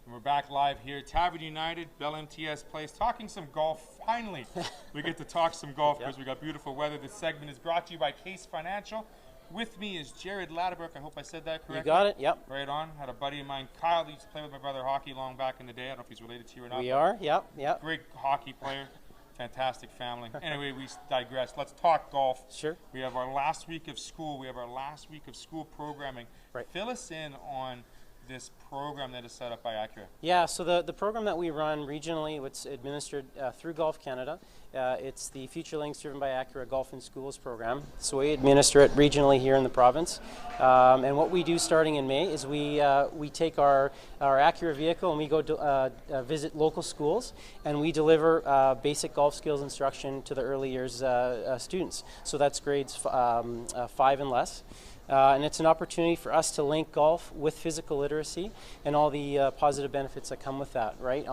And we're back live here, Tavern United, Bell MTS Place, talking some golf. Finally, we get to talk some golf because we got beautiful weather. This segment is brought to you by Case Financial. With me is Jared Ladobruk. I hope I said that correctly. You got it, yep. Right on. Had a buddy of mine, Kyle, who used to play with my brother hockey long back in the day. I don't know if he's related to you or not. We are, yep. Great hockey player. Fantastic family. Anyway, we digress. Let's talk golf. Sure. We have our last week of school. We have our last week of school programming. Right. Fill us in on this program that is set up by Acura. Yeah, so the program that we run regionally, it's administered through Golf Canada. It's the Future Links driven by Acura Golf in Schools program. So we administer it regionally here in the province. And what we do starting in May is we take our Acura vehicle and we go visit local schools, and we deliver basic golf skills instruction to the early years students. So that's grades 5 and less. And it's an opportunity for us to link golf with physical literacy and all the positive benefits that come with that, right?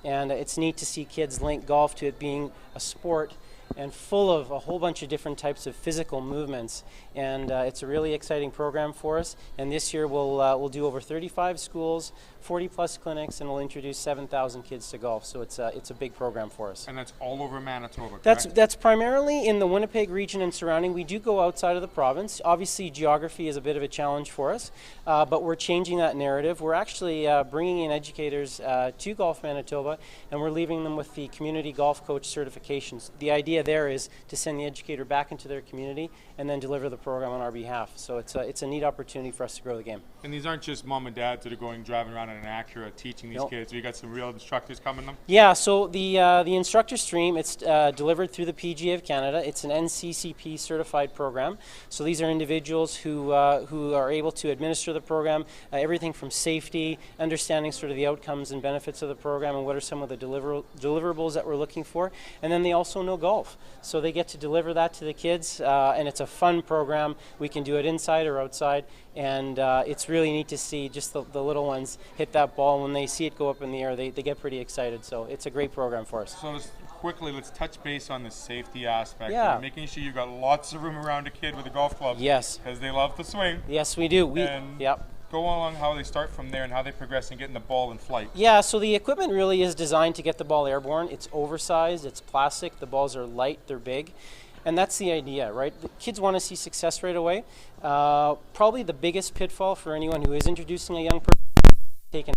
And it's neat to see kids link golf to it being a sport and full of a whole bunch of different types of physical movements. And it's a really exciting program for us. And this year we'll do over 35 schools, 40 plus clinics, and we'll introduce 7,000 kids to golf. So it's a big program for us. And that's all over Manitoba, correct? That's primarily in the Winnipeg region and surrounding. We do go outside of the province. Obviously, geography is a bit of a challenge for us, but we're changing that narrative. We're actually bringing in educators to Golf Manitoba, and we're leaving them with the community golf coach certifications. The idea there is to send the educator back into their community and then deliver the program on our behalf. So it's a neat opportunity for us to grow the game. And these aren't just mom and dads that are going driving around in an Acura teaching these kids. We got some real instructors coming them. Yeah. So the instructor stream, it's delivered through the PGA of Canada. It's an NCCP certified program. So these are individuals who are able to administer the program, everything from safety, understanding sort of the outcomes and benefits of the program, and what are some of the deliverables that we're looking for. And then they also know golf, so they get to deliver that to the kids, and it's a fun program. We can do it inside or outside, and it's really neat to see just the little ones hit that ball. When they see it go up in the air, they get pretty excited. So it's a great program for us. So quickly, let's touch base on the safety aspect. Yeah. Making sure you've got lots of room around a kid with a golf club. Yes. Because they love to swing. Yes, we do. Yep. Go along how they start from there and how they progress in getting the ball in flight. Yeah, so the equipment really is designed to get the ball airborne. It's oversized, it's plastic, the balls are light, they're big. And that's the idea, right? The kids want to see success right away. Probably the biggest pitfall for anyone who is introducing a young person is take a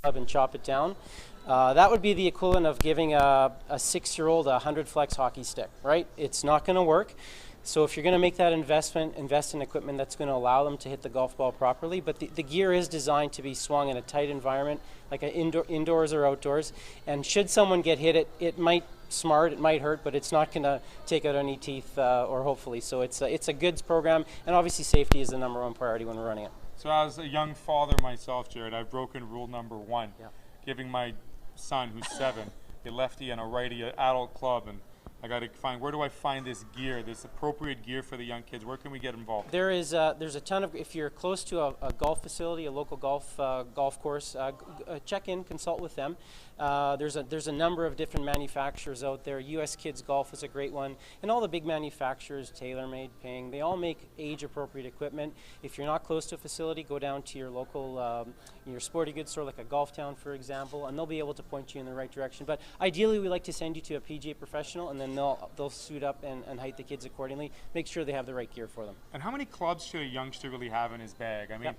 club and chop it down. That would be the equivalent of giving a 6-year-old a 100 flex hockey stick, right? It's not going to work. So if you're going to make that investment, invest in equipment that's going to allow them to hit the golf ball properly. But the gear is designed to be swung in a tight environment, like indoors or outdoors. And should someone get hit, it might smart, it might hurt, but it's not going to take out any teeth, or hopefully. So it's a goods program, and obviously safety is the #1 priority when we're running it. So as a young father myself, Jared, I've broken rule number 1, giving my son, who's 7, a lefty and a righty adult club, and I got to find, where do I find this gear, this appropriate gear for the young kids? Where can we get involved? There's a ton of, if you're close to a golf facility, a local golf course, check in, consult with them. There's a number of different manufacturers out there. US Kids Golf is a great one, and all the big manufacturers, TaylorMade, Ping, they all make age-appropriate equipment. If you're not close to a facility, go down to your local, your sporty goods store, like a Golf Town, for example, and they'll be able to point you in the right direction. But ideally, we like to send you to a PGA professional, and then they'll suit up and height the kids accordingly. Make sure they have the right gear for them. And how many clubs should a youngster really have in his bag? I mean,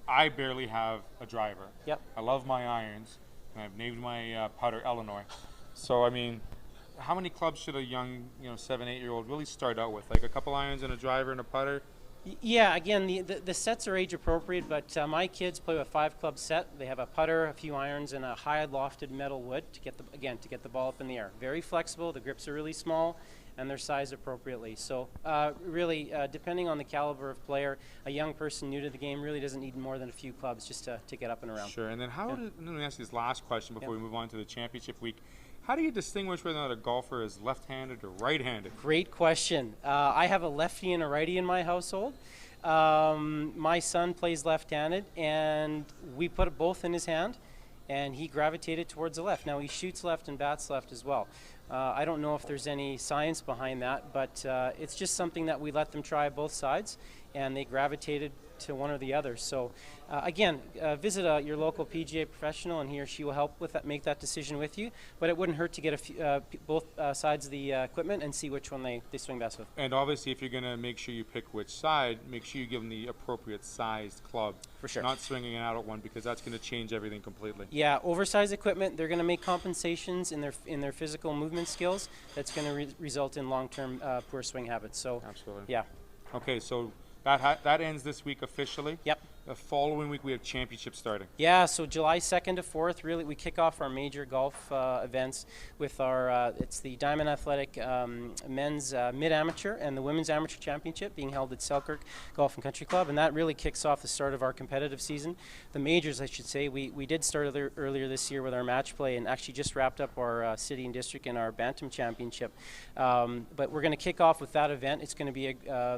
I barely have a driver. I love my irons, and I've named my putter Eleanor. So I mean, how many clubs should a young, 7, 8-year-old really start out with? Like a couple irons and a driver and a putter? Yeah, again, the sets are age appropriate, but my kids play with a 5-club set. They have a putter, a few irons, and a high lofted metal wood to get the ball up in the air. Very flexible. The grips are really small, and they're sized appropriately. So really, depending on the caliber of player, a young person new to the game really doesn't need more than a few clubs just to get up and around. Sure. And then let me ask you this last question before we move on to the championship week. How do you distinguish whether or not a golfer is left-handed or right-handed? Great question. I have a lefty and a righty in my household. My son plays left-handed, and we put it both in his hand, and he gravitated towards the left. Now, he shoots left and bats left as well. I don't know if there's any science behind that, but it's just something that we let them try both sides, and they gravitated to one or the other. So again, visit your local PGA professional, and he or she will help with that, make that decision with you. But it wouldn't hurt to get both sides of the equipment and see which one they swing best with. And obviously, if you're going to make sure you pick which side, make sure you give them the appropriate sized club. For sure. Not swinging an adult one, because that's going to change everything completely. Yeah, oversized equipment, they're going to make compensations in their physical movement skills. That's going to result in long-term poor swing habits. So, absolutely. Yeah. Okay, so that ends this week officially. Yep. The following week we have championships starting. Yeah, so July 2nd to 4th, really, we kick off our major golf events with our, it's the Diamond Athletic Men's Mid-Amateur and the Women's Amateur Championship being held at Selkirk Golf and Country Club, and that really kicks off the start of our competitive season. The majors, I should say, we did start earlier this year with our match play and actually just wrapped up our city and district and our Bantam Championship. But we're going to kick off with that event. It's going to be,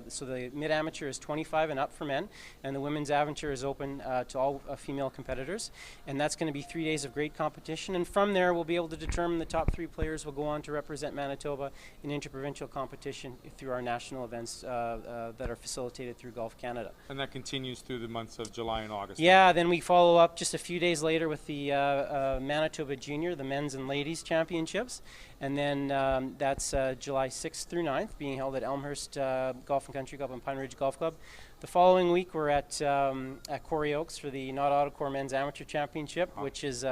so the Mid-Amateur is 25 and up for men, and the Women's Amateur is open to all female competitors, and that's going to be 3 days of great competition, and from there we'll be able to determine the top 3 players will go on to represent Manitoba in interprovincial competition through our national events that are facilitated through Golf Canada. And that continues through the months of July and August. Yeah, then we follow up just a few days later with the Manitoba Junior, the men's and ladies championships, and then that's July 6th through 9th being held at Elmhurst Golf and Country Club and Pine Ridge Golf Club. The following week, we're at Quarry Oaks for the Not Autocore Men's Amateur Championship, which is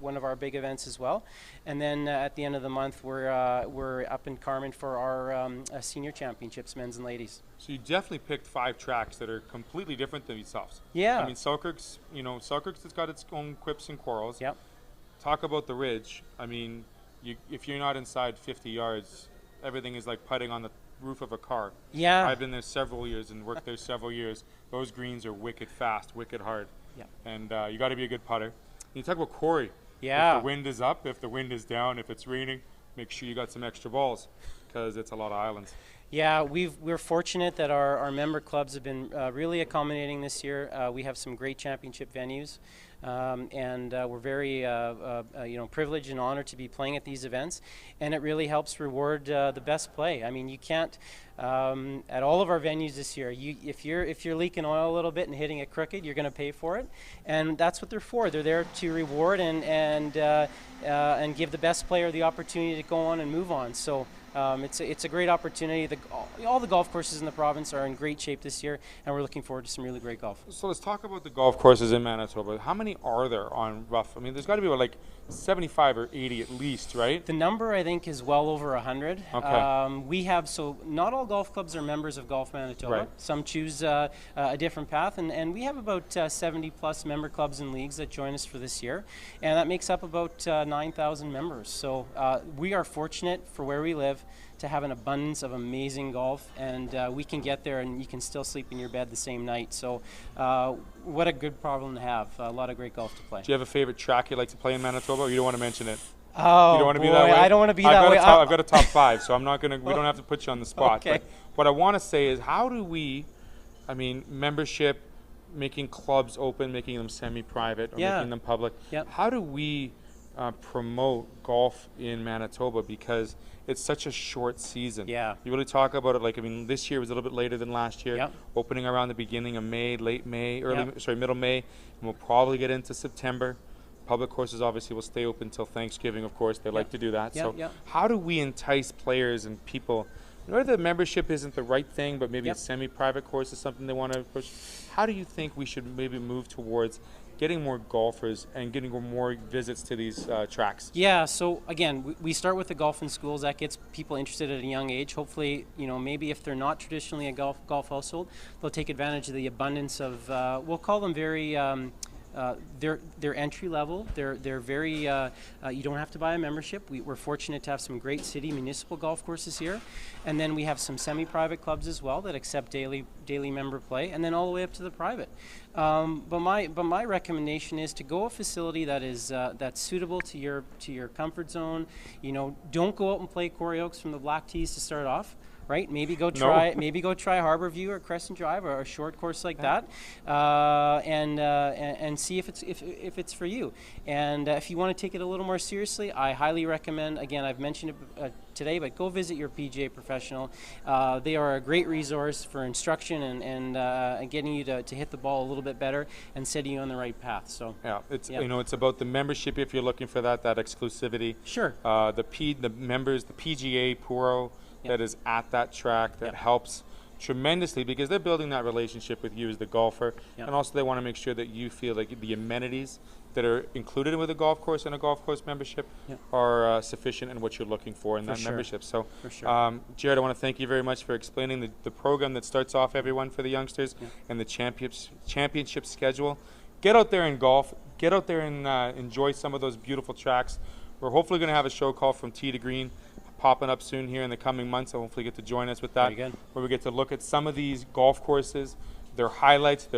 one of our big events as well. And then at the end of the month, we're up in Carmen for our senior championships, men's and ladies. So you definitely picked 5 tracks that are completely different than yourselves. Yeah. I mean, Selkirk's has got its own quips and quarrels. Yep. Talk about the ridge. I mean, if you're not inside 50 yards, everything is like putting on the roof of a car. Yeah. I've been there several years and worked there several years. Those greens are wicked fast, wicked hard. Yeah. And you got to be a good putter. And you talk about Corey. Yeah. If the wind is up, if the wind is down, if it's raining, make sure you got some extra balls, because it's a lot of islands. Yeah, we're fortunate that our member clubs have been really accommodating this year. We have some great championship venues, and we're very privileged and honored to be playing at these events. And it really helps reward the best play. I mean, you can't at all of our venues this year. If you're leaking oil a little bit and hitting it crooked, you're going to pay for it, and that's what they're for. They're there to reward and give the best player the opportunity to go on and move on. So. It's a great opportunity. All the golf courses in the province are in great shape this year, and we're looking forward to some really great golf. So let's talk about the golf courses in Manitoba. How many are there on rough? I mean, there's got to be like 75 or 80 at least, right? The number, I think, is well over 100. Okay. So not all golf clubs are members of Golf Manitoba. Right. Some choose a different path, and we have about 70 plus member clubs and leagues that join us for this year, and that makes up about 9,000 members. So we are fortunate for where we live to have an abundance of amazing golf, and we can get there and you can still sleep in your bed the same night. So what a good problem to have. A lot of great golf to play. Do you have a favorite track you like to play in Manitoba, or you don't want to mention it? Oh, you don't want to boy, be that way? I don't want to be that way. I've got a top 5, so I'm not going to, we don't have to put you on the spot. Okay. But what I want to say is, how do we, membership, making clubs open, making them semi-private, or making them public, how do we promote golf in Manitoba, because it's such a short season? Yeah. You really talk about it this year was a little bit later than last year. Yep. Opening around the beginning of May, late May, middle May, and we'll probably get into September. Public courses obviously will stay open until Thanksgiving, of course. They like to do that. So how do we entice players and people? The membership isn't the right thing, but maybe a semi-private course is something they want to push. How do you think we should maybe move towards getting more golfers and getting more visits to these tracks? Yeah, so again, we start with the golf in schools. That gets people interested at a young age. Hopefully, maybe if they're not traditionally a golf household, they'll take advantage of the abundance of, we'll call them very, they're entry level. They're very. You don't have to buy a membership. We're fortunate to have some great city municipal golf courses here, and then we have some semi-private clubs as well that accept daily member play, and then all the way up to the private. But my recommendation is to go a facility that is that's suitable to your comfort zone. Don't go out and play Quarry Oaks from the black tees to start off. right? Maybe go try Harborview or Crescent Drive or a short course like that, and see if it's for you. And if you want to take it a little more seriously, I highly recommend. Again, I've mentioned it today, but go visit your PGA professional. They are a great resource for instruction and getting you to hit the ball a little bit better and setting you on the right path. So yeah, it's it's about the membership if you're looking for that exclusivity. Sure. The members, the PGA Pro that is at that track that helps tremendously because they're building that relationship with you as the golfer, and also they want to make sure that you feel like the amenities that are included with a golf course and a golf course membership are sufficient in what you're looking for in that membership. So, Jared, I want to thank you very much for explaining the program that starts off everyone for the youngsters and the championship schedule. Get out there and golf. Get out there and enjoy some of those beautiful tracks. We're hopefully going to have a show called From Tee to Green popping up soon here in the coming months. So hopefully get to join us with that, where we get to look at some of these golf courses, their highlights,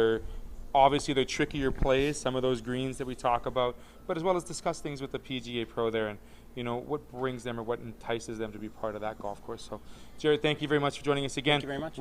obviously their trickier plays, some of those greens that we talk about, but as well as discuss things with the PGA Pro there and what brings them or what entices them to be part of that golf course. So, Jared, thank you very much for joining us again. Thank you very much.